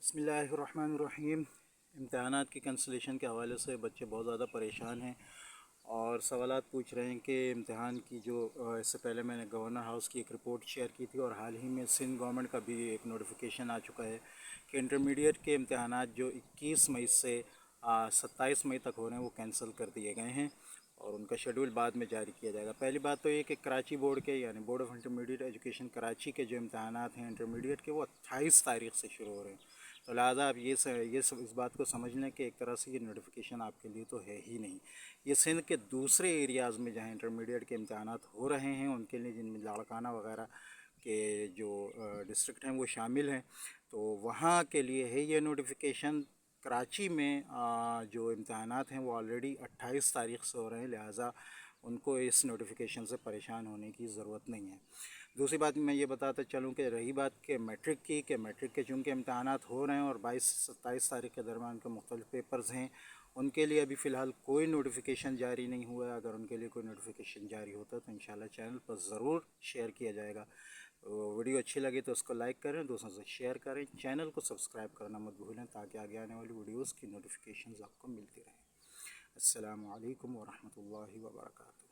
بسم اللہ الرحمن الرحیم۔ امتحانات کی کنسلیشن کے حوالے سے بچے بہت زیادہ پریشان ہیں اور سوالات پوچھ رہے ہیں کہ امتحان کی جو اس سے پہلے میں نے گورنر ہاؤس کی ایک رپورٹ شیئر کی تھی اور حال ہی میں سندھ گورنمنٹ کا بھی ایک نوٹیفیکیشن آ چکا ہے کہ انٹرمیڈیٹ کے امتحانات جو 21 مئی سے 27 مئی تک ہو رہے ہیں وہ کینسل کر دیے گئے ہیں اور ان کا شیڈول بعد میں جاری کیا جائے گا۔ پہلی بات تو یہ کہ کراچی بورڈ کے یعنی board of intermediate education Karachi کے جو امتحانات ہیں انٹرمیڈیٹ کے وہ 28 تاریخ سے شروع ہو رہے ہیں، تو لہٰذا آپ اس بات کو سمجھ لیں کہ ایک طرح سے یہ نوٹیفیکیشن آپ کے لیے تو ہے ہی نہیں۔ یہ سندھ کے دوسرے ایریاز میں جہاں انٹرمیڈیٹ کے امتحانات ہو رہے ہیں ان کے لیے، جن میں لاڑکانہ وغیرہ کے جو ڈسٹرکٹ ہیں وہ شامل ہیں، تو وہاں کے لیے ہے یہ نوٹیفیکیشن۔ کراچی میں جو امتحانات ہیں وہ آلریڈی 28 تاریخ سے ہو رہے ہیں، لہٰذا ان کو اس نوٹیفیکیشن سے پریشان ہونے کی ضرورت نہیں ہے۔ دوسری بات میں یہ بتاتا چلوں کہ رہی بات کہ میٹرک کی، کہ میٹرک کے چونکہ امتحانات ہو رہے ہیں اور 22 سے 27 تاریخ کے درمیان کے مختلف پیپرز ہیں، ان کے لیے ابھی فی الحال کوئی نوٹیفیکیشن جاری نہیں ہوا ہے۔ اگر ان کے لیے کوئی نوٹیفیکیشن جاری ہوتا ہے تو انشاءاللہ چینل پر ضرور شیئر کیا جائے گا۔ ویڈیو اچھی لگی تو اس کو لائک کریں، دوستوں سے شیئر کریں، چینل کو سبسکرائب کرنا مت بھولیں تاکہ آگے آنے والی ویڈیوز کی نوٹیفیکیشنز آپ کو ملتی رہیں۔ السلام علیکم ورحمۃ اللہ وبرکاتہ۔